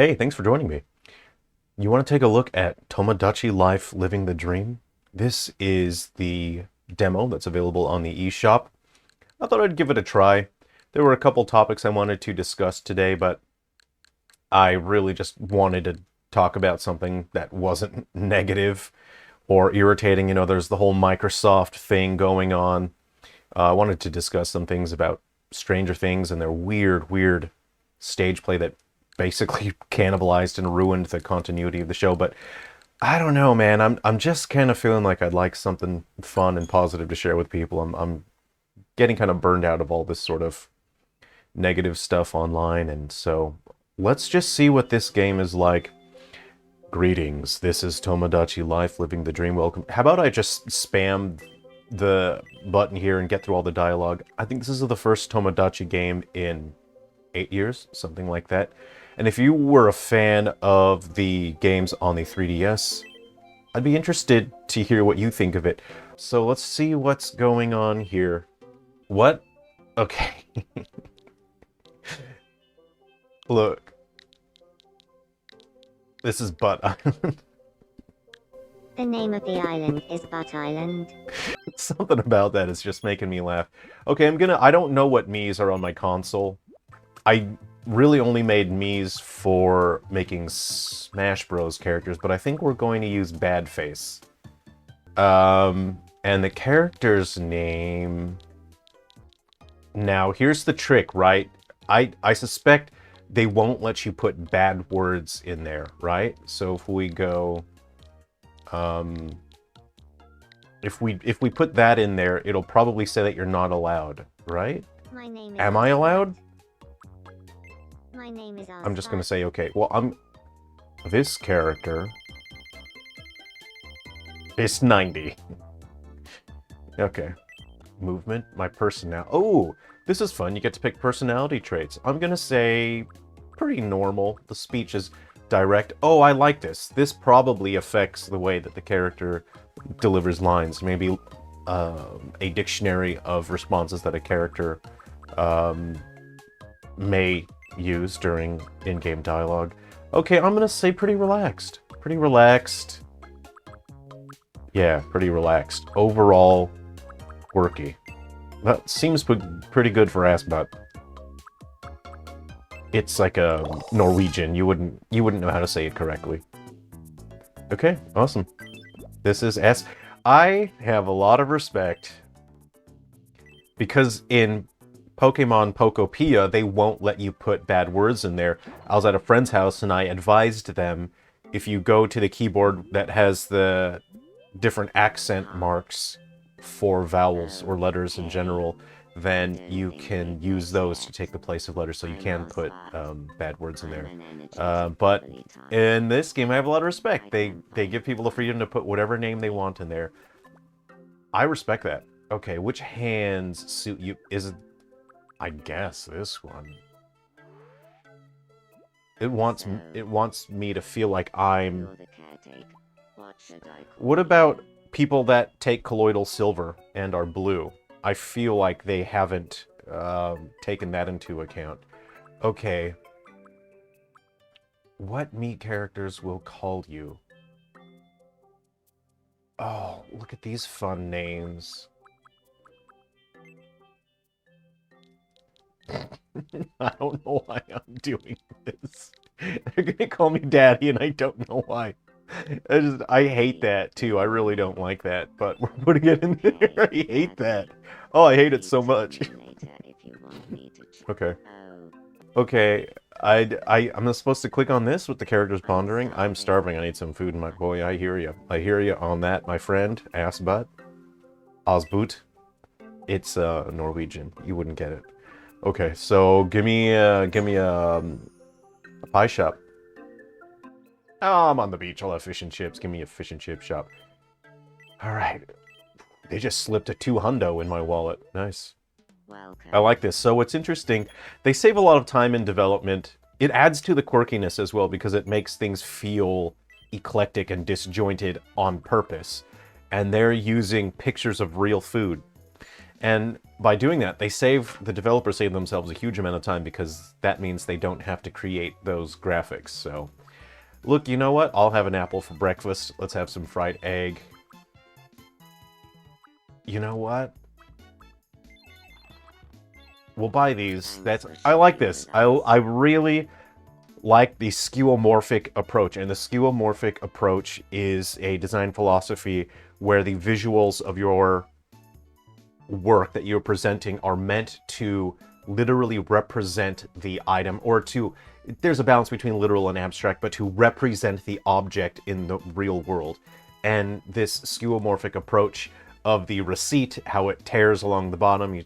Hey, thanks for joining me. You want to take a look at Tomodachi Life Living the Dream? This is the demo that's available on the eShop. I thought I'd give it a try. There were a couple topics I wanted to discuss today, but I really just wanted to talk about something that wasn't negative or irritating. You know, there's the whole Microsoft thing going on. I wanted to discuss some things about Stranger Things and their weird stage play that basically cannibalized and ruined the continuity of the show. But I don't know, man. I'm just kind of feeling like I'd like something fun and positive to share with people. I'm getting kind of burned out of all this sort of negative stuff online, and so let's just see what this game is like. Greetings. This is Tomodachi Life Living the Dream. Welcome. How about I just spam the button here and get through all the dialogue? I think this is the first Tomodachi game in 8 years, something like that. And if you were a fan of the games on the 3DS, I'd be interested to hear what you think of it. So let's see what's going on here. What? Okay. Look. This is Butt Island. The name of the island is Butt Island. Something about that is just making me laugh. Okay, I don't know what Mii's are on my console. I really only made Mii's for making Smash Bros. Characters, but I think we're going to use Badface. And the character's name... Now, here's the trick, right? I suspect they won't let you put bad words in there, right? So if we go... if we put that in there, it'll probably say that you're not allowed, right? My name is Am I allowed? My name is I'm just gonna say, okay, well, this character is 90. Okay. Movement, my personality. Oh, this is fun. You get to pick personality traits. I'm gonna say pretty normal. The speech is direct. Oh, I like this. This probably affects the way that the character delivers lines. Maybe a dictionary of responses that a character may use during in-game dialogue. Okay, I'm gonna say pretty relaxed. Pretty relaxed. Yeah, pretty relaxed. Overall, quirky. That seems pretty good for Assbutt. It's like a Norwegian. You wouldn't know how to say it correctly. Okay, awesome. This is S. I have a lot of respect because in Pokemon Pokopia, they won't let you put bad words in there. I was at a friend's house and I advised them, if you go to the keyboard that has the different accent marks for vowels or letters in general, then you can use those to take the place of letters, so you can put bad words in there. But in this game, I have a lot of respect. They give people the freedom to put whatever name they want in there. I respect that. Okay, which hands suit you? I guess this one. It wants me to feel like I'm... What about people that take colloidal silver and are blue? I feel like they haven't taken that into account. Okay. What Mii characters will call you? Oh, look at these fun names. I don't know why I'm doing this. They're gonna call me Daddy, and I don't know why. I hate that, too. I really don't like that, but we're putting it in there. I hate that. Oh, I hate it so much. Okay. Okay, I'm supposed to click on this with the characters pondering? I'm starving. I need some food, my boy. I hear you. I hear you on that, my friend. Assbutt. Osboot. It's Norwegian. You wouldn't get it. Okay, so give me a pie shop. Oh, I'm on the beach. I'll have fish and chips. Give me a fish and chip shop. All right. They just slipped a $200 in my wallet. Nice. I like this. So what's interesting, they save a lot of time in development. It adds to the quirkiness as well because it makes things feel eclectic and disjointed on purpose. And they're using pictures of real food. And by doing that, the developers save themselves a huge amount of time because that means they don't have to create those graphics. So, look, you know what? I'll have an apple for breakfast. Let's have some fried egg. You know what? We'll buy these. I like this. I really like the skeuomorphic approach. And the skeuomorphic approach is a design philosophy where the visuals of your work that you're presenting are meant to literally represent the item, or there's a balance between literal and abstract, but to represent the object in the real world. And this skeuomorphic approach of the receipt, how it tears along the bottom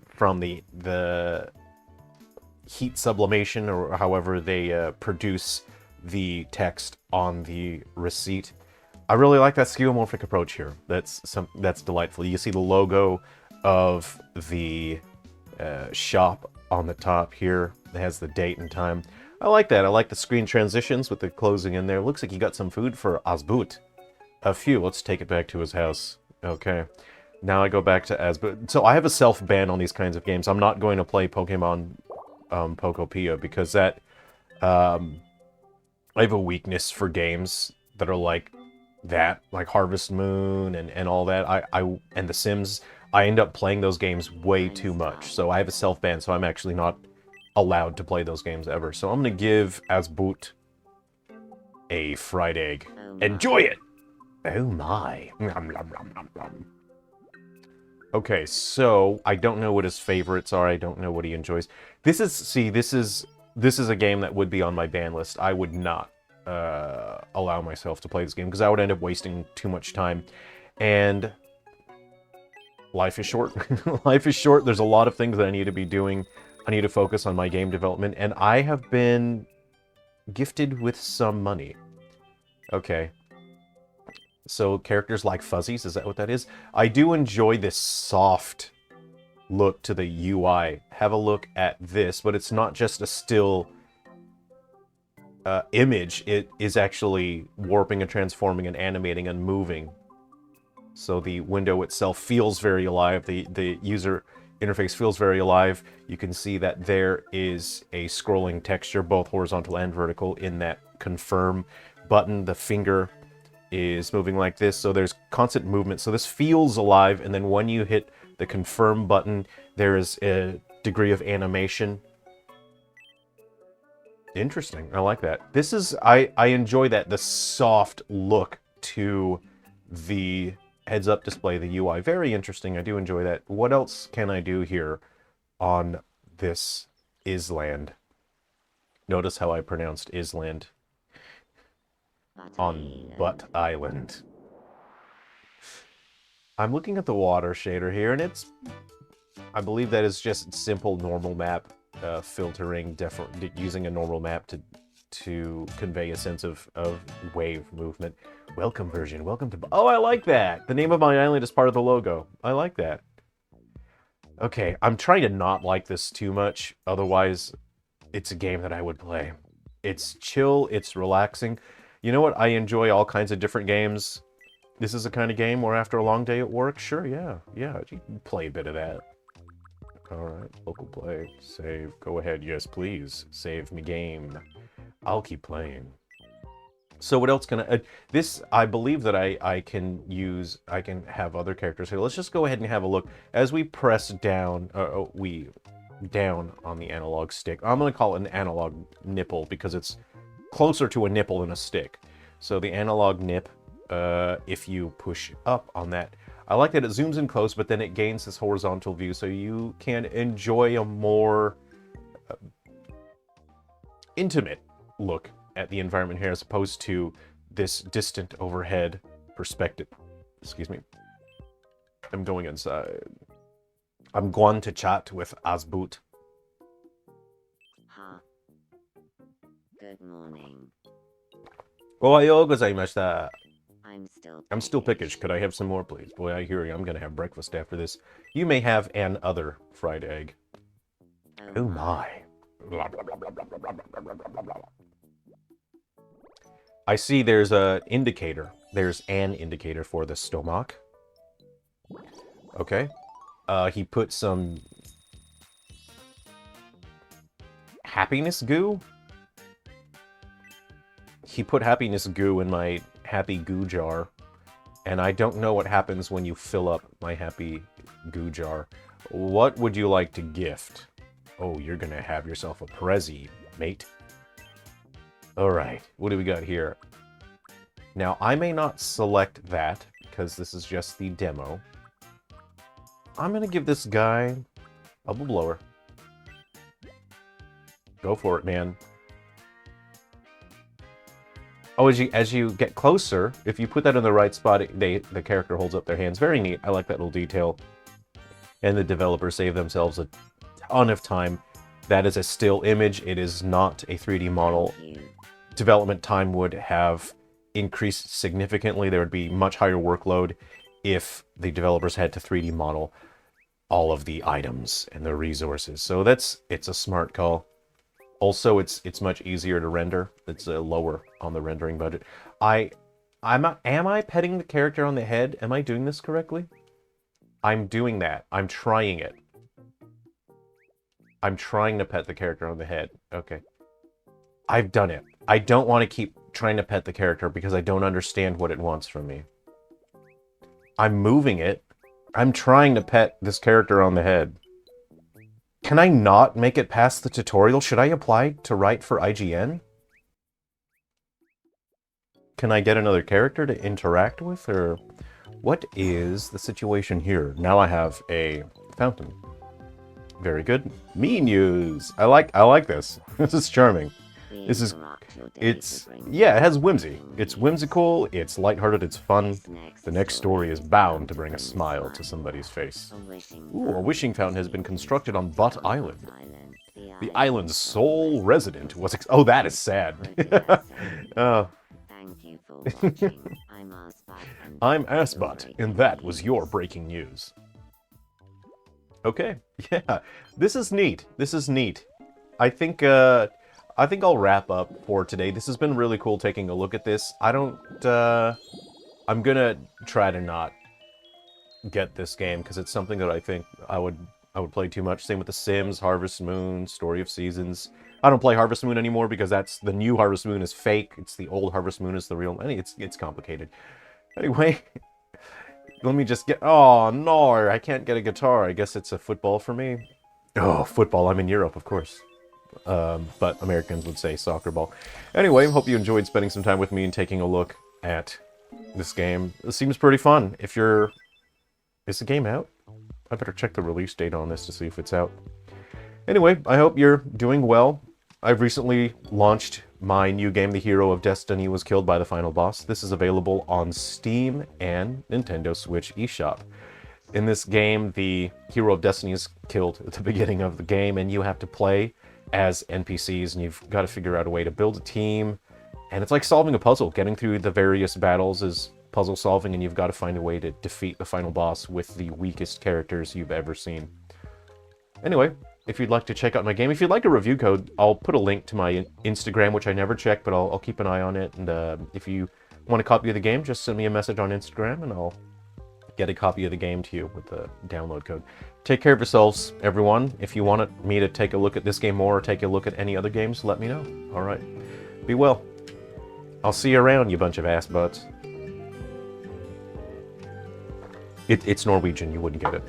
from the heat sublimation, or however they produce the text on the receipt. I really like that skeuomorphic approach here. That's delightful. You see the logo of the shop on the top here. It has the date and time. I like that. I like the screen transitions with the closing in there. Looks like you got some food for Asbut. A few. Let's take it back to his house. Okay. Now I go back to Asbut. So I have a self-ban on these kinds of games. I'm not going to play Pokemon Pokopia because that... I have a weakness for games that are like that, like Harvest Moon and all that. And The Sims, I end up playing those games way too much. So I have a self-ban, so I'm actually not allowed to play those games ever. So I'm going to give Asbut a fried egg. Enjoy it! Oh my. Nom, nom, nom, nom, nom. Okay, so I don't know what his favorites are. I don't know what he enjoys. This is a game that would be on my ban list. I would not allow myself to play this game because I would end up wasting too much time. And life is short. Life is short. There's a lot of things that I need to be doing. I need to focus on my game development. And I have been gifted with some money. Okay. So characters like Fuzzies, is that what that is? I do enjoy this soft look to the UI. Have a look at this, but it's not just a still image. It is actually warping and transforming and animating and moving. So the window itself feels very alive. The user interface feels very alive. You can see that there is a scrolling texture, both horizontal and vertical, in that confirm button. The finger is moving like this, so there's constant movement. So this feels alive, and then when you hit the confirm button, there is a degree of animation. Interesting. I like that. This is... I enjoy that. The soft look to the heads-up display, the UI. Very interesting. I do enjoy that. What else can I do here on this Island? Notice how I pronounced Island. On Butt Island. I'm looking at the water shader here, and it's... I believe that is just simple normal map filtering, using a normal map to convey a sense of wave movement. Welcome version, welcome to... Oh, I like that! The name of my island is part of the logo. I like that. Okay, I'm trying to not like this too much, otherwise it's a game that I would play. It's chill, it's relaxing. You know what? I enjoy all kinds of different games. This is the kind of game where after a long day at work, sure, yeah, you can play a bit of that. Alright, local play, save, go ahead, yes please, save me game. I'll keep playing. So what else can I... I believe that I can have other characters here. Let's just go ahead and have a look. As we press down, down on the analog stick, I'm going to call it an analog nipple because it's closer to a nipple than a stick. So the analog nip, if you push up on that, I like that it zooms in close, but then it gains this horizontal view, so you can enjoy a more intimate look at the environment here, as opposed to this distant overhead perspective. Excuse me. I'm going inside. I'm going to chat with Asbut. Good morning. Ohayo gozaimashita. I'm still pickish. Could I have some more, please? Boy, I hear you. I'm going to have breakfast after this. You may have an other fried egg. Oh my. I see there's an indicator. There's an indicator for the stomach. Okay. He put some happiness goo? He put happiness goo in my happy goo jar, and I don't know what happens when you fill up my happy goo jar. What would you like to gift? Oh, you're gonna have yourself a Prezi, mate. Alright, what do we got here? Now, I may not select that, because this is just the demo. I'm gonna give this guy bubble blower. Go for it, man. Oh, as you get closer, if you put that in the right spot, the character holds up their hands. Very neat. I like that little detail. And the developers save themselves a ton of time. That is a still image. It is not a 3D model. Development time would have increased significantly. There would be much higher workload if the developers had to 3D model all of the items and the resources. So it's a smart call. Also, it's much easier to render. It's lower on the rendering budget. Am I petting the character on the head? Am I doing this correctly? I'm doing that. I'm trying it. I'm trying to pet the character on the head. Okay. I've done it. I don't want to keep trying to pet the character because I don't understand what it wants from me. I'm moving it. I'm trying to pet this character on the head. Can I not make it past the tutorial? Should I apply to write for IGN? Can I get another character to interact with, or what is the situation here? Now I have a fountain. Very good. Me news. I like this. This is charming. Yeah, it has whimsy. It's whimsical, it's lighthearted, it's fun. The next story is bound to bring a smile to somebody's face. Ooh, a wishing fountain has been constructed on Butt Island. The island's sole resident was oh, that is sad. I'm Assbutt, and that was your breaking news. Okay, yeah, this is neat. This is neat. I think I'll wrap up for today. This has been really cool taking a look at this. I'm gonna try to not get this game because it's something that I think I would play too much. Same with The Sims, Harvest Moon, Story of Seasons. I don't play Harvest Moon anymore because that's the new Harvest Moon is fake. It's the old Harvest Moon is the real. I mean, it's complicated. Anyway, let me just get. Oh no, I can't get a guitar. I guess it's a football for me. Oh, football. I'm in Europe, of course. But Americans would say soccer ball. Anyway, hope you enjoyed spending some time with me and taking a look at this game. It seems pretty fun. Is the game out? I better check the release date on this to see if it's out. Anyway, I hope you're doing well. I've recently launched my new game, The Hero of Destiny Was Killed by the Final Boss. This is available on Steam and Nintendo Switch eShop. In this game, the Hero of Destiny is killed at the beginning of the game, and you have to play as NPCs, and you've got to figure out a way to build a team. And it's like solving a puzzle. Getting through the various battles is puzzle solving, and you've got to find a way to defeat the final boss with the weakest characters you've ever seen. Anyway, if you'd like to check out my game, if you'd like a review code, I'll put a link to my Instagram, which I never check, but I'll keep an eye on it. And if you want a copy of the game, just send me a message on Instagram, and I'll get a copy of the game to you with the download code. Take care of yourselves, everyone. If you want me to take a look at this game more or take a look at any other games, let me know. All right. Be well. I'll see you around, you bunch of ass butts. It's Norwegian. You wouldn't get it.